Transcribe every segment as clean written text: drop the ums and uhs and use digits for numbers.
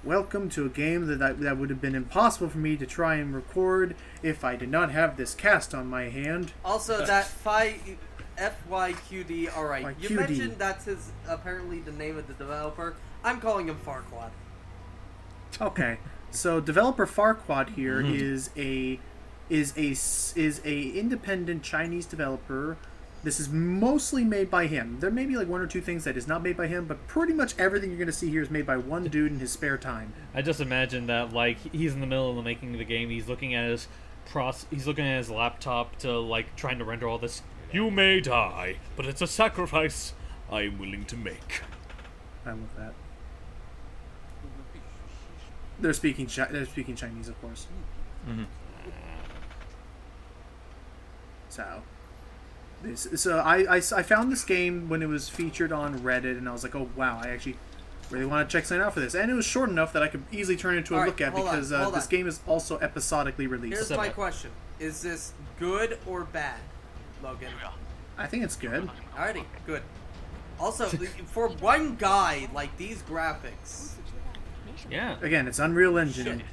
Welcome to a game that would have been impossible for me to try and record if I did not have this cast on my hand. Also, that FYQD, alright, you YQD. mentioned that's apparently the name of the developer. I'm calling him Farquaad. Okay, so developer Farquaad here is a independent Chinese developer. This is mostly made by him. There may be like one or two things that is not made by him, but pretty much everything you're going to see here is made by one dude in his spare time. I just imagine that like he's in the middle of the making of the game. He's looking at his laptop to like trying to render all this. You may die, but it's a sacrifice I am willing to make. I love that. They're speaking Chinese, of course. Mm-hmm. So I found this game when it was featured on Reddit, and I was like, oh wow, I actually really want to check something out for this. And it was short enough that I could easily turn it into a look at because this game is also episodically released. Here's my question. Is this good or bad, Logan? I think it's good. Alrighty, good. Also, for one guy, like these graphics. Yeah. Again, it's Unreal Engine. Shit.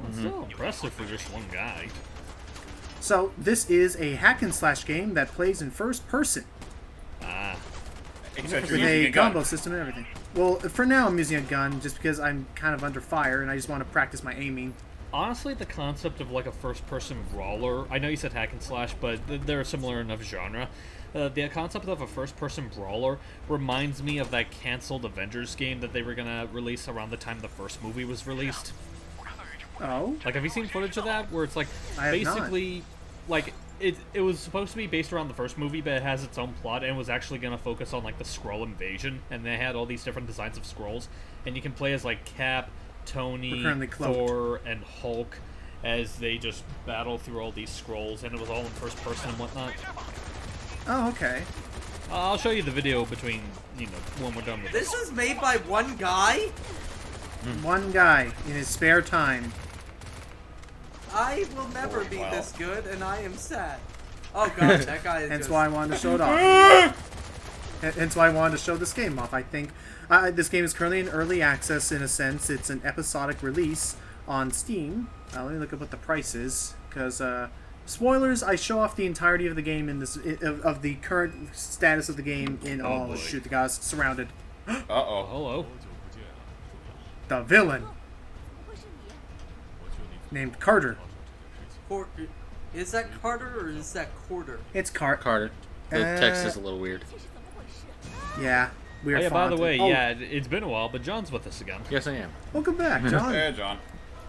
It's still impressive for just one guy. So this is a hack and slash game that plays in first person Except with you're using a a gun. combo system and everything. Well, for now I'm using a gun just because I'm kind of under fire and I just want to practice my aiming. Honestly, the concept of like a first-person brawler, I know you said hack and slash, but they're a similar enough genre. The concept of a first-person brawler reminds me of that canceled Avengers game that they were going to release around the time the first movie was released. Oh? Like, have you seen footage of that? Where it's like, I have basically, like, it was supposed to be based around the first movie, but it has its own plot, and was actually going to focus on, like, the Skrull invasion, and they had all these different designs of Skrulls, and you can play as, like, Cap, Tony, Thor, and Hulk as they just battle through all these Skrulls, and it was all in first person and whatnot. Oh, okay. I'll show you the video between, when we're done with This is made by one guy? One guy in his spare time. I will never be this good, and I am sad. Oh god, that guy is Hence just... why I wanted to show it off. Hence why I wanted to show this game off. I think this game is currently in early access in a sense. It's an episodic release on Steam. Let me look up what the price is, because spoilers. I show off the entirety of the game in this of the current status of the game in boy. shoot, the guy's surrounded. Uh-oh. Hello. The villain named Carter. Is that Carter or is that Quarter? It's Carter. The text is a little weird. Yeah. Weird Oh, yeah, by the font. way, Oh, yeah, it's been a while, but John's with us again. Yes, I am. Welcome back, John. Hey, John.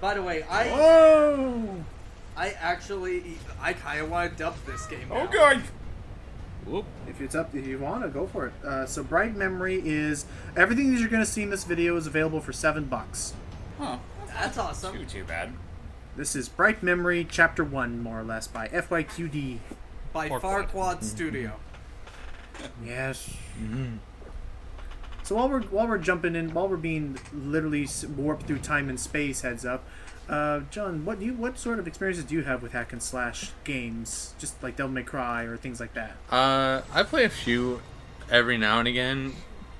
By the way, Whoa! I kind of want to dub this game now. Oh, God. Whoop. If you want to, go for it. So Bright Memory is everything that you're going to see in this video is available for $7. Huh. That's awesome. Too bad. This is Bright Memory Chapter 1, more or less, by FYQD. By Farquaad Studio. Yes. So while we're jumping in, while we're being literally warped through time and space, heads up, John, what sort of experiences do you have with hack and slash games, just like Devil May Cry or things like that? I play a few every now and again.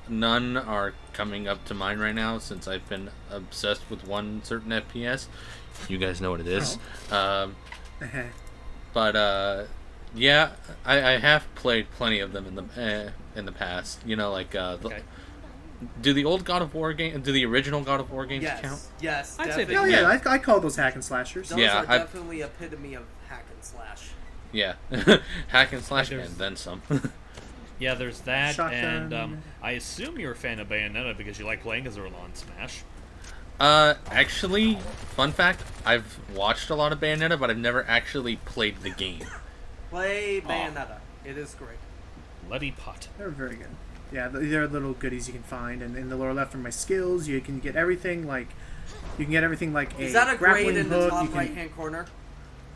None are coming up to mind right now since I've been obsessed with one certain FPS. You guys know what it is. But yeah, I have played plenty of them in the past. You know, like do the old God of War do the original God of War games count? Yes, I'd say definitely. Oh yeah, I call those hack and slashers. Those Yeah, are definitely epitome of hack and slash. Yeah, hack and slash, and then some. Yeah, there's that, Shotgun. and I assume you're a fan of Bayonetta because you like playing as Earl on Smash. Actually, fun fact, I've watched a lot of Bayonetta, but I've never actually played the game. Play Bayonetta. It is great. Letty Pot. They're very good. Yeah, they're little goodies you can find, and in the lower left are my skills. You can get everything like Is that a grade grappling in the hook. top right-hand corner?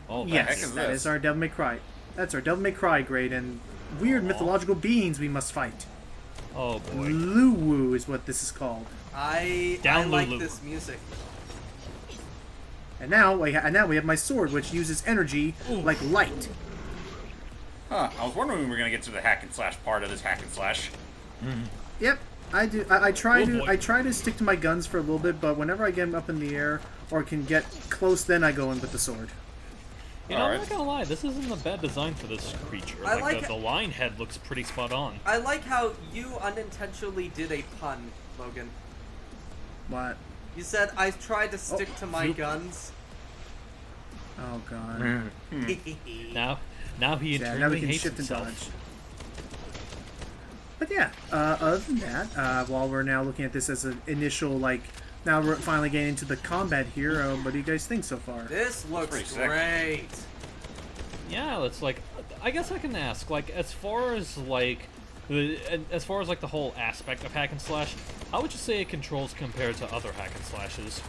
Oh, Yes, is that this? is our Devil May Cry. That's our Devil May Cry grade, and weird mythological beings we must fight. Oh boy. Luwu is what this is called. I Down like Lulu. this music. And now we have my sword, which uses energy like light. Huh. I was wondering when we were going to get to the hack and slash part of this hack and slash. Yep. I do. I try Oh, to. boy. I try to stick to my guns for a little bit, but whenever I get 'em up in the air or can get close, then I go in with the sword. You know, I'm Alright. not gonna lie, this isn't a bad design for this creature. I Like, like the lion head looks pretty spot on. I like how you unintentionally did a pun, Logan. What? You said I tried to stick to my you- guns. Oh god. Now he Yeah, internally now we can hates shift and himself. dodge. But yeah, other than that, while we're now looking at this as an initial, like, now we're finally getting into the combat here, what do you guys think so far? This looks pretty sick. great. Yeah, it's like, I guess I can ask, like, as far as like the whole aspect of hack and slash, how would you say it controls compared to other hack and slashes?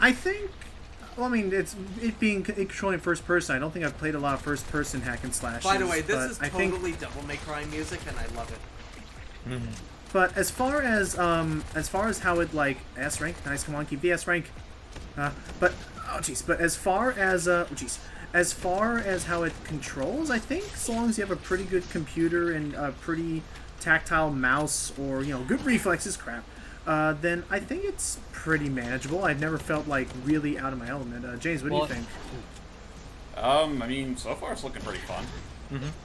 I think, well, I mean, it being controlling first person. I don't think I've played a lot of first person hack and slashes. By the way, this but is I think, totally Devil May Cry music, and I love it. but as far as how it like S rank, nice, come on, keep the S rank. But oh jeez, but as far as as far as how it controls, I think so long as you have a pretty good computer and a pretty tactile mouse or good reflexes, then I think it's pretty manageable. I've never felt like really out of my element. James, what Well, do you think? I mean, so far it's looking pretty fun.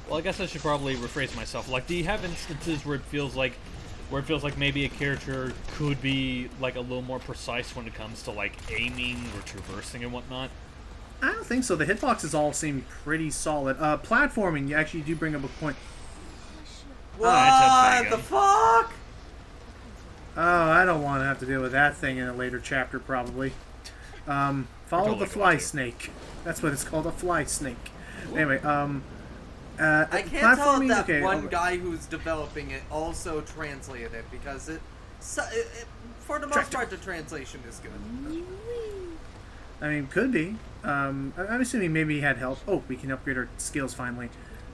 Well, I guess I should probably rephrase myself. Like, do you have instances where it feels like maybe a character could be like a little more precise when it comes to like aiming or traversing and whatnot? I don't think so. The hitboxes all seem pretty solid. Platforming, you actually do bring up a point. What it's a the big fuck? Oh, I don't want to have to deal with that thing in a later chapter, probably. Follow totally the going fly to. snake. That's what it's called, a fly snake. Anyway, I can't tell if that okay, one guy who's developing it also translated it, because for the most Tractor. part, the translation is good. I mean, could be. I'm assuming maybe he had help. Oh, we can upgrade our skills finally.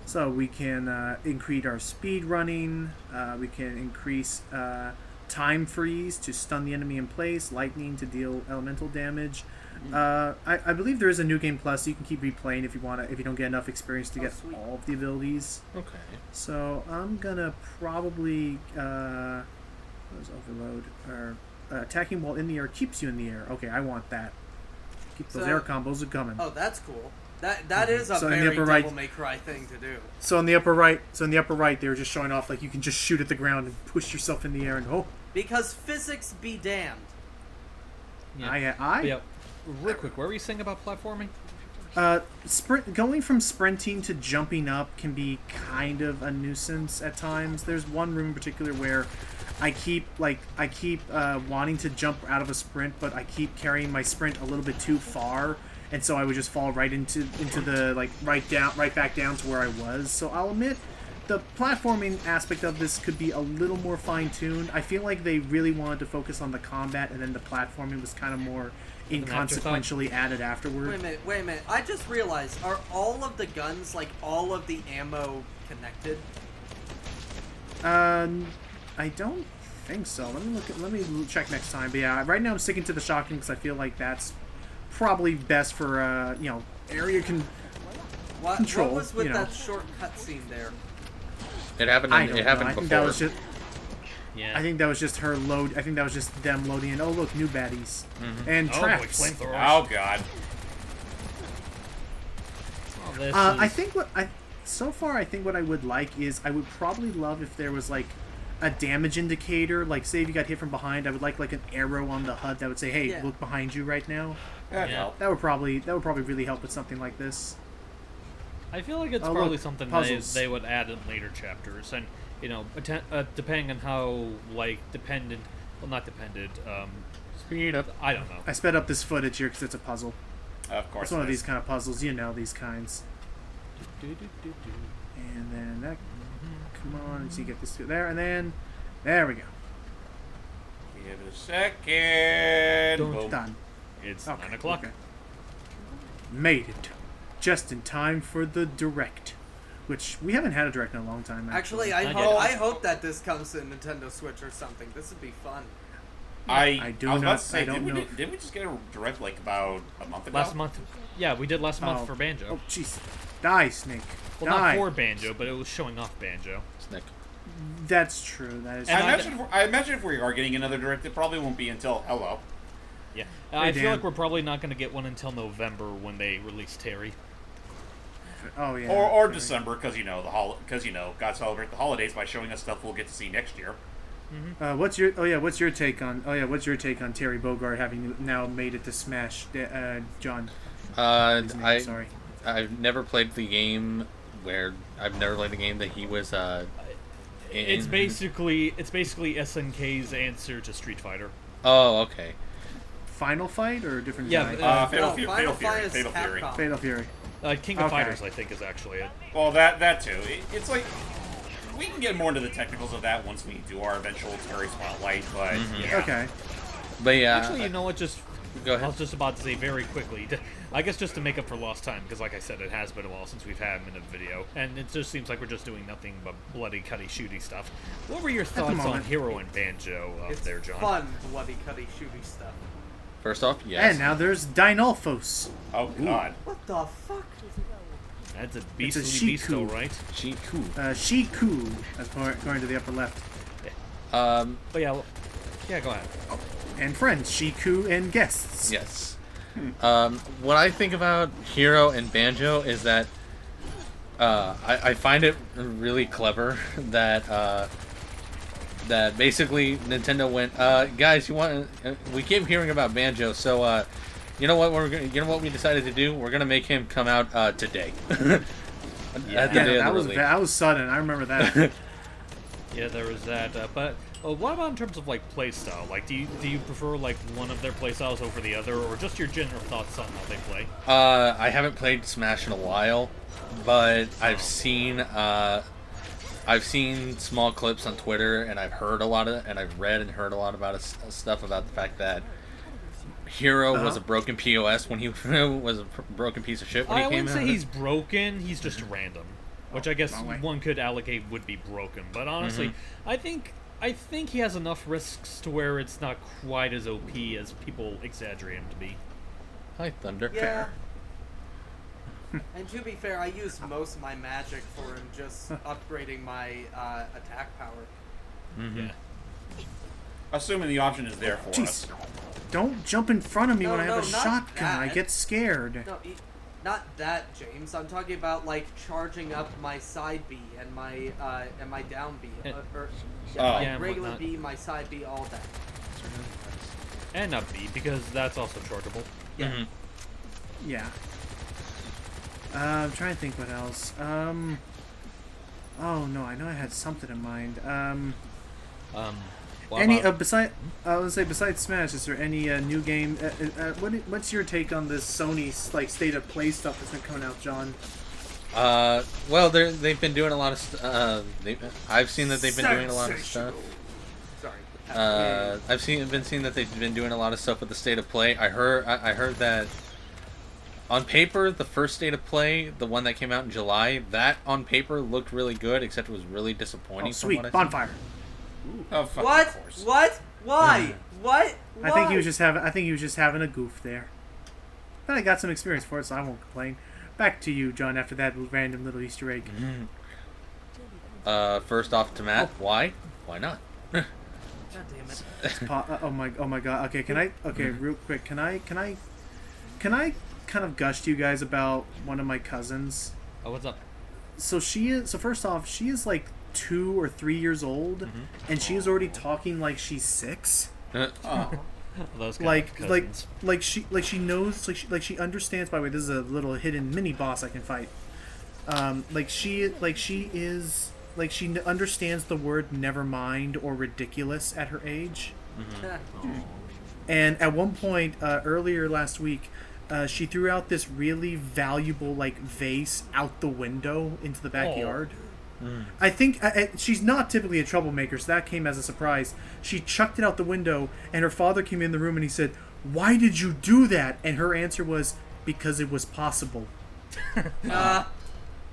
So we can increase our speed running. We can increase time freeze to stun the enemy in place. Lightning to deal elemental damage. I believe there is a new game plus. So you can keep replaying if you want to. If you don't get enough experience to get sweet. all of the abilities. Okay. So I'm gonna probably what is overload or attacking while in the air keeps you in the air. Okay, I want that. Keep those So- air combos are coming. Oh, that's cool. That is a So in the very upper Devil right- May Cry thing to do. So in the upper right, they were just showing off like you can just shoot at the ground and push yourself in the air and Because physics be damned. Yeah. I But yeah. Real quick, what were you saying about platforming? going from sprinting to jumping up can be kind of a nuisance at times. There's one room in particular where I keep wanting to jump out of a sprint, but I keep carrying my sprint a little bit too far, and so I would just fall right into the right back down to where I was. So I'll admit the platforming aspect of this could be a little more fine-tuned. I feel like they really wanted to focus on the combat, and then the platforming was kind of more inconsequentially added afterward. Wait a minute. I just realized, are all of the guns, like all of the ammo, connected? I don't think so. Let me check next time. But yeah, right now I'm sticking to the shotgun because I feel like that's probably best for area control. What was with that short cutscene there? It happened. I don't It know. happened I think before. that was just. Yeah. I think that was just her load. I think that was just them loading in. Oh look, new baddies and oh boy, traps. flamethrowers. Oh god. Oh, this I is- think so far I think what I would like is I would probably love if there was like a damage indicator. Like say if you got hit from behind, I would like an arrow on the HUD that would say, "Hey, Yeah. look behind you right now." That'd Yeah. help. That would probably really help with something like this. I feel like it's Oh, probably look, something puzzles. they would add in later chapters, and depending on how dependent, well not dependent, Speed up. I don't know. I sped up this footage here because it's a puzzle. Of course. It's one of it these is. kind of puzzles, these kinds. And then that, come on, so you get this through there, and then there we go. Give it a second. Boom. Done. It's Okay, 9 o'clock. okay. Made it, just in time for the direct, which we haven't had a direct in a long time. Actually, I Not yet. hope that this comes to Nintendo Switch or something. This would be fun. I do was about not- to say, I don't know. Didn't we just get a direct like about a month ago? Last month, yeah, we did last month Oh. for Banjo. Oh jeez, die, Snake. Well, die. not for Banjo, but it was showing off Banjo. Snick. That's true. That is true. And I imagine if we are getting another direct, it probably won't be until Hello. Yeah, I feel Dan. like we're probably not going to get one until November when they release Terry. Oh yeah. Or Terry. December, because gotta celebrate the holidays by showing us stuff we'll get to see next year. What's your take on Terry Bogard having now made it to Smash, John? Sorry. I've never played the game that he was in. It's basically SNK's answer to Street Fighter. Oh, okay. Final Fight or a different Yeah, guy? Fatal Final Fight is Fury. Capcom. Fatal Fury. King of Okay. Fighters, I think, is actually it. Well, that too. It's like we can get more into the technicals of that once we do our eventual Terry Spotlight, but yeah. Okay. But yeah. Actually, you know what? Go I ahead. was just about to say very quickly. I guess just to make up for lost time, because like I said, it has been a while since we've had him in a video, and it just seems like we're just doing nothing but bloody, cutty, shooty stuff. What were your thoughts on moment. Hero and Banjo up It's there, John? fun, bloody, cutty, shooty stuff. First off, yes. And now there's Dinolphos. Oh God. What the fuck? That's a It's a beastly beasto, Shiku. right? Shiku. Shiku, according to the upper left. But yeah, go ahead. And friends, Shiku and guests. Yes. What I think about Hero and Banjo is that I find it really clever that that basically Nintendo went, guys, we keep hearing about Banjo, so you know what we decided to do? We're gonna make him come out today. At the day of the release. That was sudden. I remember that. Yeah, there was that. But what about in terms of like playstyle? Like, do you prefer like one of their playstyles over the other, or just your general thoughts on how they play? I haven't played Smash in a while, but I've seen small clips on Twitter, and I've read and heard a lot about stuff about the fact that Hero was a broken POS when he was a broken piece of shit when I he came wouldn't out. say he's broken. He's just random, which I guess wrong way. one could allocate would be broken. But honestly, I think he has enough risks to where it's not quite as OP as people exaggerate him to be. Hi, Thunder. Yeah. And to be fair, I use most of my magic for him just upgrading my attack power. Yeah. Assuming the option is there for us. Jeez. Don't jump in front of me No, when I have no, a not shotgun. I that. get scared. No, not that, James. I'm talking about like charging up my side B and my down B, And- my Yeah, and regular whatnot. B, my side B, all that. And up B, because that's also chargeable. Yeah. Mhm. Yeah. I'm trying to think what else. Oh no, I know I had something in mind. What Any about- besides Smash, is there any new game? What's your take on this Sony like state of play stuff that's been coming out, John? Well, they've been doing a lot of I've seen that they've been doing a lot of stuff. Sorry. I've been seeing that they've been doing a lot of stuff with the state of play. I heard that on paper, the first state of play, the one that came out in July, that on paper looked really good, except it was really disappointing. Oh, from sweet what I bonfire. Oh, fuck, What? of course. What? Why? What? I think he was just having a goof there. But I got some experience for it, so I won't complain. Back to you, John. After that random little Easter egg. First off to Matt, why? Why not? God damn it. Oh my god. Okay, can I? Okay, real quick. Can I kind of gush to you guys about one of my cousins? Oh, what's up? So first off, she is like 2 or 3 years old, and she is already talking like she's 6. Oh. Those kind Like of like cousins. she knows she understands. By the way, this is a little hidden mini boss I can fight. She understands the word never mind or ridiculous at her age. And at one point earlier last week, she threw out this really valuable vase out the window into the backyard. I think she's not typically a troublemaker, so that came as a surprise. She chucked it out the window, and her father came in the room and he said, "Why did you do that?" And her answer was, "Because it was possible."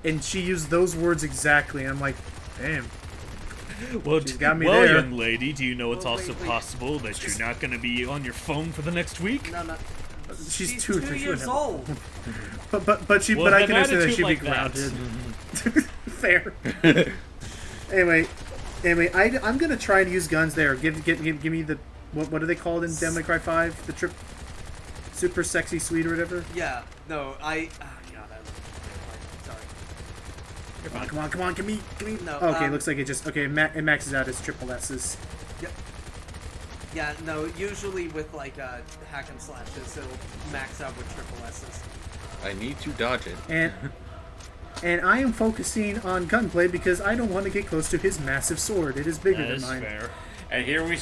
And she used those words exactly. And I'm like, damn. Well, She's got me well, there. young lady, do you know it's Well, also wait. possible that you're not going to be on your phone for the next week? No. She's two 2 years old. But Well, I an can understand that attitude she'd like be that. grounded. Fair. Anyway, Anyway, I'm gonna try to use guns there. Give me the what are they called in Devil May Cry 5? The trip, super sexy sweet or whatever. Yeah, no, God, sorry. Come on, give me. No, Okay, looks like it just it maxes out as triple S's. Yep. Yeah, no, usually with like hack and slashes, it'll max out with triple S's. I need to dodge it. And I am focusing on gunplay because I don't want to get close to his massive sword. It is bigger That than is mine. fair. And here we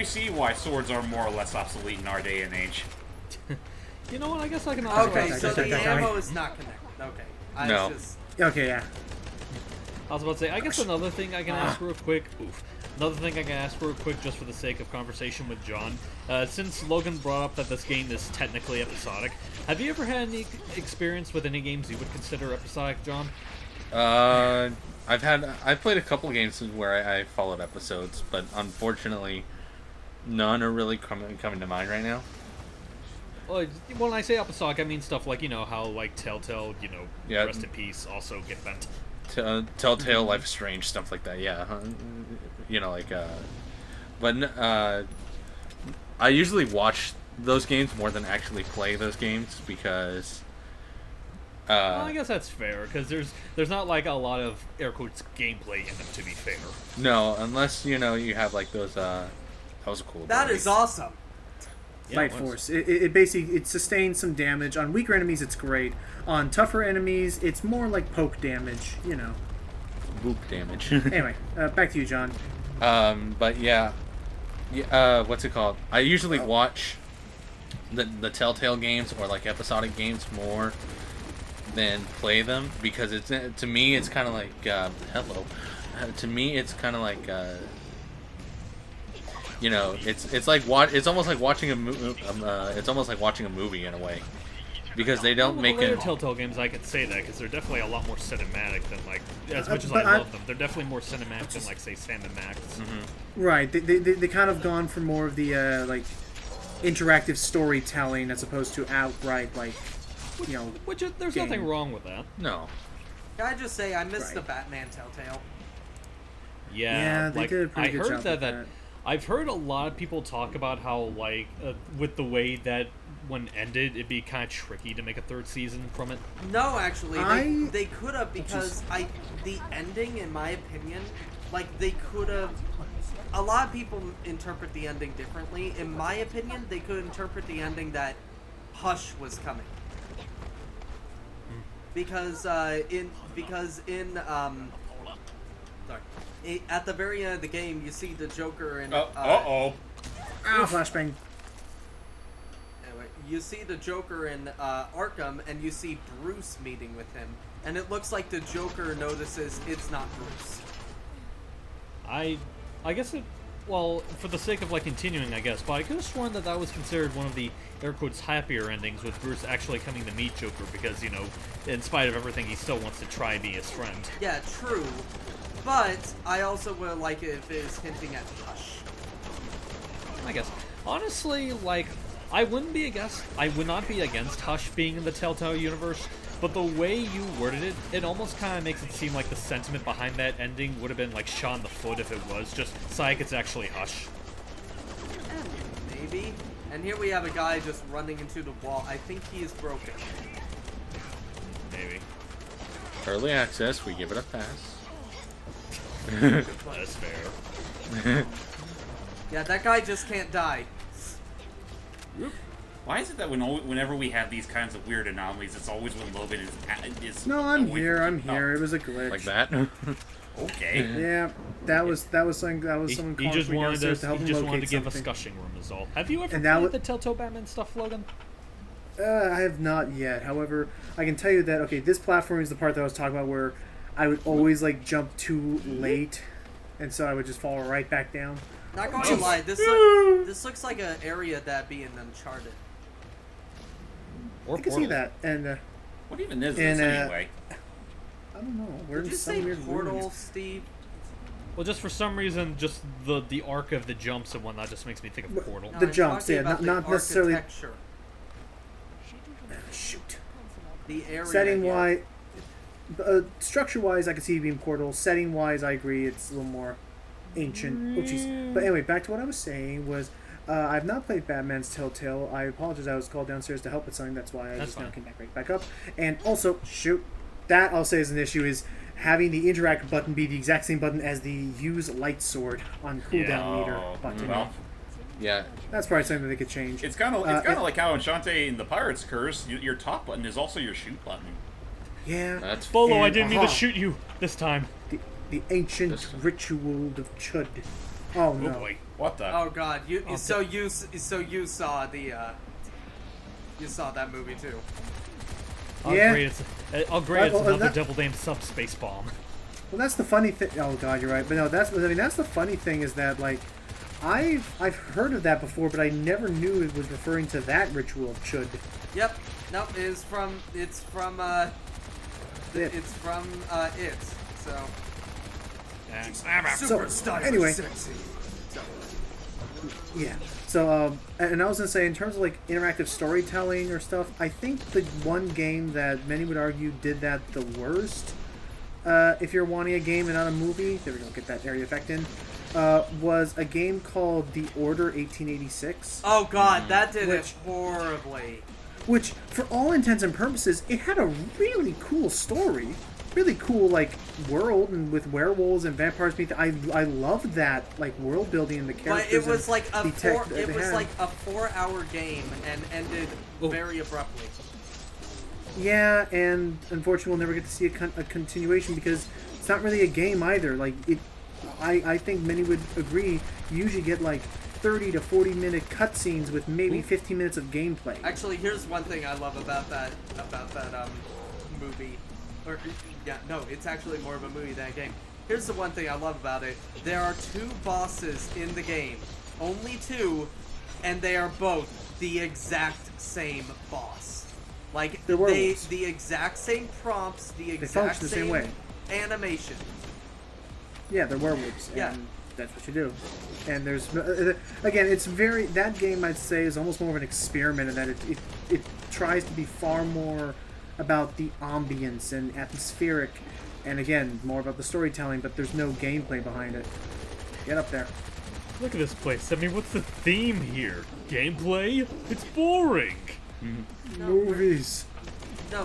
see why swords are more or less obsolete in our day and age. You know what? I guess I can. Okay, so okay, the okay. ammo is not connected. Okay. No. Okay, yeah. I was about to say, I guess another thing I can ask real quick. Another thing I can ask real quick, just for the sake of conversation with John. Since Logan brought up that this game is technically episodic, have you ever had any experience with any games you would consider episodic, John? I've played a couple games where I followed episodes, but unfortunately, none are really coming to mind right now. Well, when I say episodic, I mean stuff like, how like Telltale, Yeah. Rest in Peace, also get bent. Telltale, Life is Strange, stuff like that. Yeah, but I usually watch those games more than actually play those games because. Well, I guess that's fair because there's not like a lot of air quotes gameplay in them, to be fair. No, unless you have like those. That was a cool. That ability. is awesome. Yeah, Light it was. force. It basically sustains some damage. On weaker enemies, it's great. On tougher enemies, it's more like poke damage. Boop damage. Anyway, back to you, John. But yeah, what's it called? I usually watch the Telltale games or like episodic games more than play them because it's to me it's kind of like hello. To me, it's kind of like it's almost like watching a it's almost like watching a movie in a way because they don't make the later it. Telltale games, I could say that because they're definitely a lot more cinematic than like as much as but I love them. They're definitely more cinematic than like say Sam and Max. Right. They kind of gone for more of the like interactive storytelling as opposed to outright like Which there's game. nothing wrong with that. No. Can I just say I missed Right. the Batman Telltale? Yeah, they like did a pretty I good heard job with that. I've heard a lot of people talk about how like with the way that when ended, it'd be kind of tricky to make a third season from it. No, actually, I- they could have because the ending, in my opinion, like they could have. A lot of people interpret the ending differently. In my opinion, they could interpret the ending that Hush was coming. Because sorry, at the very end of the game, you see the Joker and Ow, flashbang. anyway, you see the Joker in Arkham, and you see Bruce meeting with him, and it looks like the Joker notices it's not Bruce. I guess it. Well, for the sake of like continuing, I guess, but I could have sworn that was considered one of the air quotes happier endings with Bruce actually coming to meet Joker because in spite of everything, he still wants to try and be his friend. Yeah, true. But I also would like it if it is hinting at Hush. I guess honestly, like I would not be against Hush being in the Telltale universe. But the way you worded it, it almost kind of makes it seem like the sentiment behind that ending would have been like shot in the foot if it was just Psych, it's actually Hush. Maybe. And here we have a guy just running into the wall. I think he is broken. Maybe. Early access, we give it a pass. That's fair. Yeah, that guy just can't die. Why is it that whenever we have these kinds of weird anomalies, it's always when Logan is No, I'm away here. from- I'm here. It was a glitch. Like that. Okay. Yeah, that was something. That was someone He calling just me wanted downstairs to help him to locate give a something. scushing room is all. Have you ever And that played wa- the Telltale Batman stuff, Logan? I have not yet. However, I can tell you that this platform is the part that I was talking about where I would always like jump too late, and so I would just fall right back down. Not going to lie, this looks like an area that'd be in Uncharted. Or I can see that, and What even is And, this anyway? I don't know. We're Did in you some say weird Portal, ruins. Steve? Well, just for some reason, just the arc of the jumps and whatnot just makes me think of But- Portal. No, The I'm jumps, talking yeah, about not the necessarily- architecture. Shoot. The area. Setting here. wise, structure wise, I can see it being Portal. Setting wise, I agree. It's a little more. ancient. Oh, jeez. But anyway, back to what I was saying was, I've not played Batman's Telltale. I apologize. I was called downstairs to help with something. That's why I That's just now fine. came back up. And also, shoot, that I'll say is an issue is having the interact button be the exact same button as the use light sword on cooldown meter button. Well, Yeah. That's probably something that they could change. it's kind of like how in Shantae in the Pirate's Curse, your top button is also your shoot button. Yeah. That's Bolo, I And- didn't mean to aha. shoot you this time. The ancient This- ritual of Chud. Oh no. Oh boy. What the? Oh God, you saw you saw that movie too. Oh, Yeah. great, oh great, it's Well, another that- devil named Subspace Bomb. Well, that's the funny thing. Oh God, you're right. But no, that's the funny thing is that like I've heard of that before, but I never knew it was referring to that ritual of Chud. Yep. Nope. It's from It. it. So So, anyway. Yeah. So, and I was gonna say, in terms of like interactive storytelling or stuff, I think the one game that many would argue did that the worst, if you're wanting a game and not a movie, there we go, get that area effect in, was a game called The Order 1886. Oh God, that did it Which- horribly. Which, for all intents and purposes, it had a really cool story, really cool like world, and with werewolves and vampires. I loved that like world building and the But characters. it was and like a the tech that it they was had. like a 4-hour game and ended Oh. very abruptly. Yeah, and unfortunately, we'll never get to see a continuation because it's not really a game either. Like it, I think many would agree. You usually get like 30 to 40-minute cutscenes with maybe 15 minutes of gameplay. Actually, here's one thing I love about that movie. Or yeah, no, it's actually more of a movie than a game. Here's the one thing I love about it. There are 2 bosses in the game. Only 2, and they are both the exact same boss. Like They're werewolves. the exact same prompts, the exact function the same way. animation. Yeah, they're werewolves. Yeah. And that's what you do. And there's again, it's very that game I'd say is almost more of an experiment in that it tries to be far more about the ambience and atmospheric, and again more about the storytelling. But there's no gameplay behind it. Get up there. Look at this place. I mean, what's the theme here? Gameplay? It's boring. Movies. No,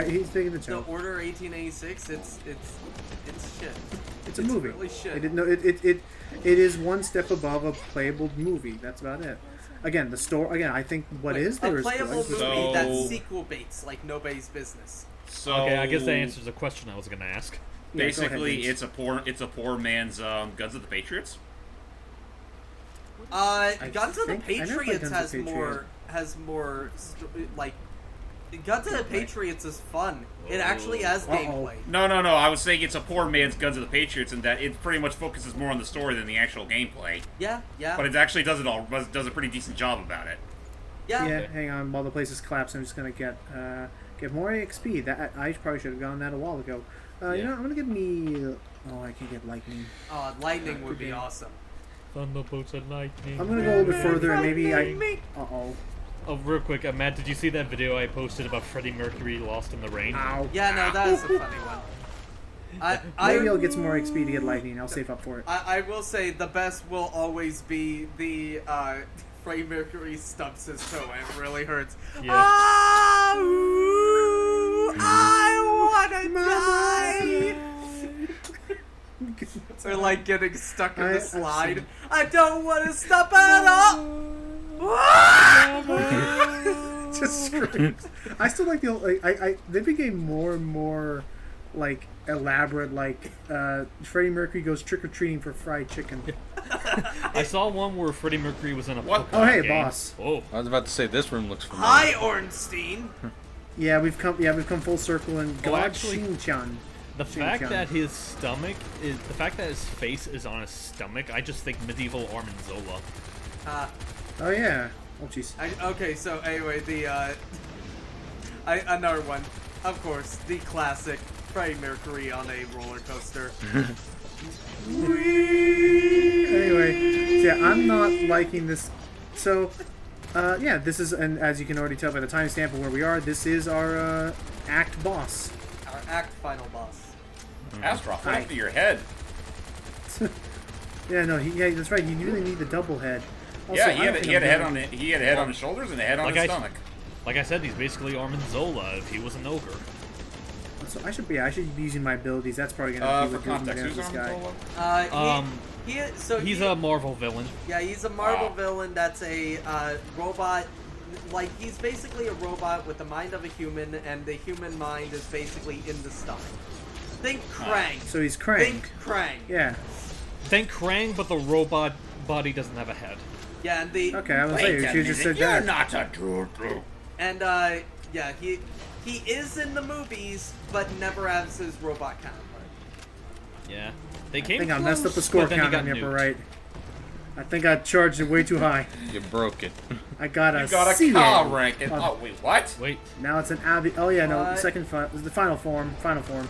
He's taking the the joke. Order 1886. It's shit. It's a movie. really shit. It is one step above a playable movie. That's about it. Again, the story. Again, I think what is there a is playable movie good. So- that's sequel baits like nobody's business. So Okay, I guess that answers the question I was gonna ask. Yeah, go ahead, basically, Vince. it's a poor man's Guns of the Patriots. Guns of the think- I never played Patriots Guns of has the more like Guns of the Patriots is fun. It actually has Uh-oh. gameplay. No. I was saying it's a poor man's Guns of the Patriots, in that it pretty much focuses more on the story than the actual gameplay. Yeah. But it actually does a pretty decent job about it. Yeah, hang on. While the place is collapsing, I'm just gonna get more XP. That I probably should have gotten that a while ago. You know, I'm gonna get me. Oh, I can get lightning. Lightning would be awesome. Thunderbolts and lightning. I'm gonna go a little bit further, and maybe I. Uh-oh. Oh, real quick, Matt, did you see that video I posted about Freddie Mercury lost in the rain? Ow. Yeah, no, that is a funny one. Maybe I'll get some more XP to get lightning. I'll save up for it. I will say the best will always be the Freddie Mercury stubs his toe and it really hurts. Yeah. Ah, ooh, I wanna die. Or like getting stuck in the I've slide. seen- I don't want to stop at all. Ah! Just screams. I still like the old. They became more and more like elaborate. Like Freddie Mercury goes trick or treating for fried chicken. I saw one where Freddie Mercury was in a What? Pokemon Oh, hey, game. boss. Oh, I was about to say this room looks familiar. Hi, Ornstein. Yeah, we've come full circle and God actually- Shin-chan. the fact Shin-chan. that his stomach is the fact that his face is on his stomach. I just think medieval Armanzola. Oh yeah. Oh jeez. Okay, so anyway, another one. Of course, the classic Freddie Mercury on a roller coaster. Anyway, so yeah, I'm not liking this. So, yeah, this is, and as you can already tell by the timestamp of where we are, this is our act boss. Our act final boss. Astroth, what happened to your head? Yeah, no, yeah, that's right. You really need the double head. Also, Yeah, I don't think he had I'm a head done. on it. He had a head on his shoulders and a head on Like his I- stomach. Like I said, he's basically Armin Zola if he was an ogre. So I should be using my abilities. That's probably gonna be For what goes context, against who's this Armin guy. Zola? He's a Marvel villain. Yeah, he's a Marvel Wow. villain that's a robot. Like, he's basically a robot with the mind of a human, and the human mind is basically in the stomach. Think Krang. So he's Krang. Think Krang. Yeah. Think Krang, but the robot body doesn't have a head. Yeah, and the Okay, I was Wait saying a you minute, just said you're that. not a true. and yeah, he is in the movies, but never has his robot counterpart. Yeah. They I came think I close, messed up the score but then he count got on the upper nuked. right. I think I charged it way too high. You broke it. I got a You got a C car end. rank. Oh, wait, what? Wait. Now it's an Abby. Oh yeah, no, the What? second the final form. Final form.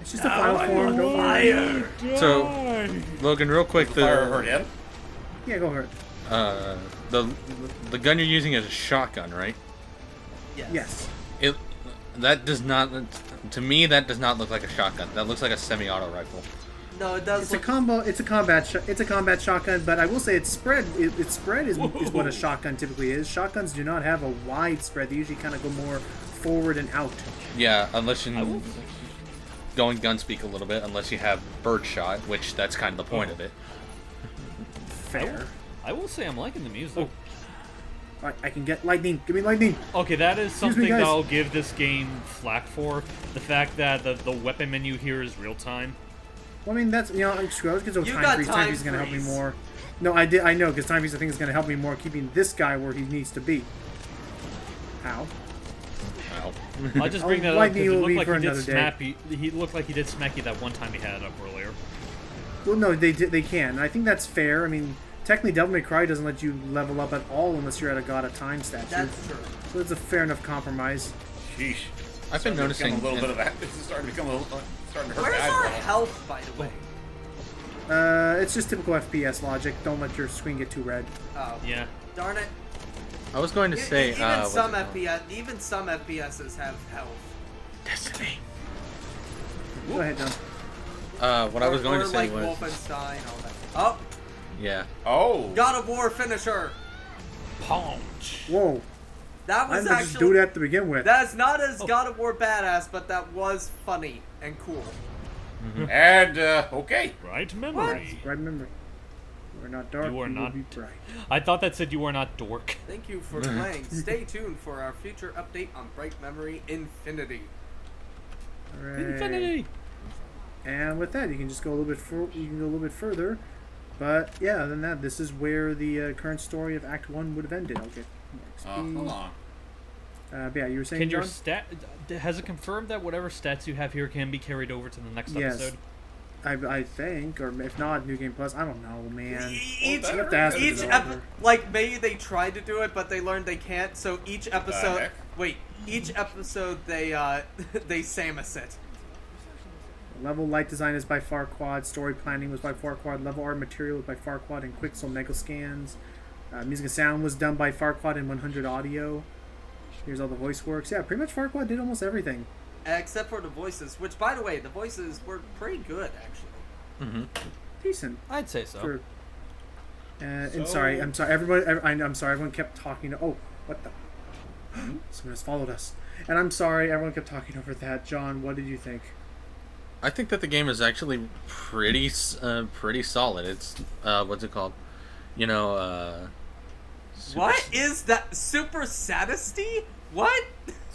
It's just a final form. Don't worry. So, Logan, real quick, The fire hurt him. Yeah, go for it. the gun you're using is a shotgun, right? Yes. That does not, to me, that does not look like a shotgun. That looks like a semi-auto rifle. No, it does. It's a look- combo. It's a combat shotgun. But I will say its spread. Its spread is what a shotgun typically is. Shotguns do not have a wide spread. They usually kind of go more forward and out. Yeah, unless I you will. going gun speak a little bit, unless you have birdshot, which that's kind of the point of it. Fair. I will say I'm liking the music. I can get lightning. Give me lightning. Okay, that is me, something guys. that I'll give this game flack for. The fact that the weapon menu here is real time. Well, I mean, that's, screw it. I was gonna go You time got freeze. Time time freeze is gonna help me freeze. more. No, I know, because time freeze I think is gonna help me more keeping this guy where he needs to be. How? Wow. I'll just bring Oh, that up lightning because it will be looked for like he did another day. smack you. He looked like he did smack you that one time he had up earlier. Well, no, they can. I think that's fair. I mean, technically, Devil May Cry doesn't let you level up at all unless you're at a God of Time statue. That's true. So it's a fair enough compromise. Sheesh. I've been noticing. A little bit of that. This is starting to become a little. Starting to hurt Where's bad our for us. health, by the way? It's just typical FPS logic. Don't let your screen get too red. Oh, Yeah. darn it. I was going to say. Even what's some it called? even some FPSs have health. Destiny. Go ahead, John. What I was going or to say like was. Wolfenstein, all that. Oh, Yeah. Oh. God of War finisher. Punch. Whoa. That I was didn't just do actually. that to begin with. That's not as God of War badass, but that was funny and cool. And okay. Right memory. Right, remember. You are not dark. You are will not- be bright. I thought that said you were not dork. Thank you for playing. Stay tuned for our future update on Bright Memory Infinity. Hooray. Infinity. And with that, you can just go a little bit. You can go a little bit further. But yeah, other than that, this is where the current story of Act 1 would have ended. Okay. Hold on. But yeah, you were saying, Can your John? stat has it confirmed that whatever stats you have here can be carried over to the next Yes. episode? I think, or if not, New Game Plus. I don't know, man. Each, You have to ask the each developer. like maybe they tried to do it, but they learned they can't. So each episode, heck? each episode they they Samus it. Level light design is by far quad. Story planning was by far quad. Level art material was by far quad and Quixel Mega Scans. Music and sound was done by Farquad and 100 Audio. Here's all the voice works. Yeah, pretty much Farquad did almost everything. Except for the voices, which by the way, the voices were pretty good actually. Decent. I'd say so. For, and So- sorry, I'm sorry. I'm sorry. Everyone kept talking. Oh, what the? Someone has followed us. And I'm sorry. Everyone kept talking over that. John, what did you think? I think that the game is actually pretty solid. It's what's it called? You know, super- What is that? Super Sadisty? What?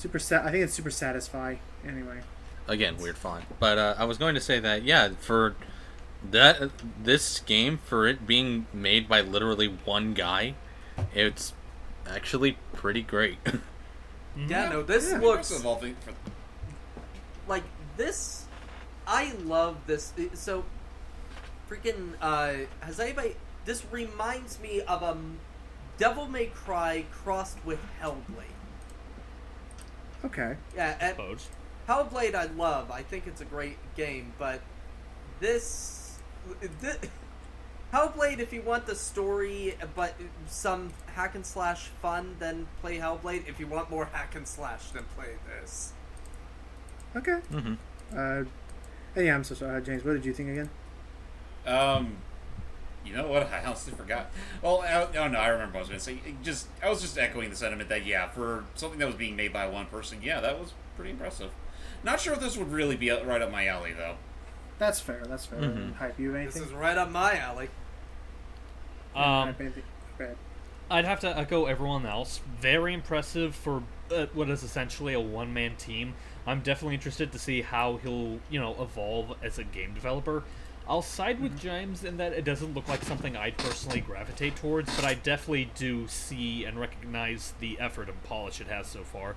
I think it's super satisfy. Anyway. Again, weird font. But I was going to say that for that this game, for it being made by literally one guy, it's actually pretty great. Yeah, no, this Yeah. looks Impressive, all things for- like this. I love this. So, freaking, has anybody? This reminds me of a Devil May Cry crossed with Hellblade. Okay. Yeah, and Suppose. Hellblade I love. I think it's a great game, but this Hellblade, if you want the story but some hack and slash fun, then play Hellblade. If you want more hack and slash, then play this. Okay. Mm-hmm. And yeah, I'm so sorry, James. What did you think again? You know what? I honestly forgot. Well, oh no, I remember what I was going to say. I was just echoing the sentiment that, yeah, for something that was being made by one person, yeah, that was pretty impressive. Not sure if this would really be right up my alley, though. That's fair. That's fair. Mhm. Hype, you have This anything? is right up my alley. Hype, anything? Go ahead. I'd have to echo everyone else. Very impressive for what is essentially a one-man team. I'm definitely interested to see how he'll, evolve as a game developer. I'll side with James in that it doesn't look like something I'd personally gravitate towards, but I definitely do see and recognize the effort and polish it has so far.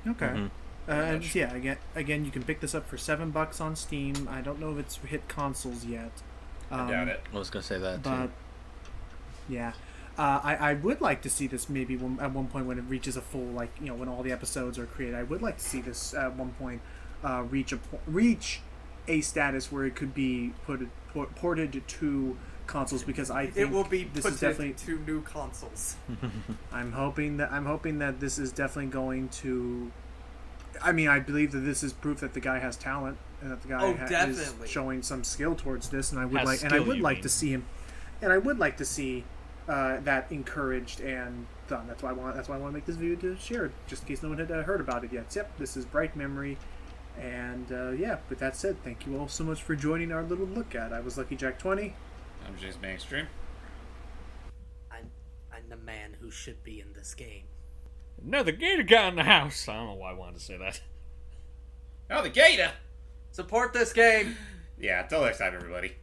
Okay. Mhm. And yeah, again, you can pick this up for $7 on Steam. I don't know if it's hit consoles yet. I doubt it. I was gonna say that But too. yeah, I would like to see this maybe at one point when it reaches a full, like, when all the episodes are created. I would like to see this at one point reach a status where it could be ported to consoles, because I think It will be this put is definitely. to new consoles. I'm hoping that this is definitely going to. I mean, I believe that this is proof that the guy has talent and that the guy is Definitely. showing some skill towards this, and I would Has like skill, you mean. to see him, and I would like to see that encouraged and done. That's why I want to make this video to share it, just in case no one had heard about it yet. So, yep, this is Bright Memory, and yeah. With that said, thank you all so much for joining our little look at. I was Lucky Jack 20. I'm James Mainstream. I'm the man who should be in this game. Another gator guy in the house. I don't know why I wanted to say that. Oh, the gator! Support this game. Yeah, till next time, everybody.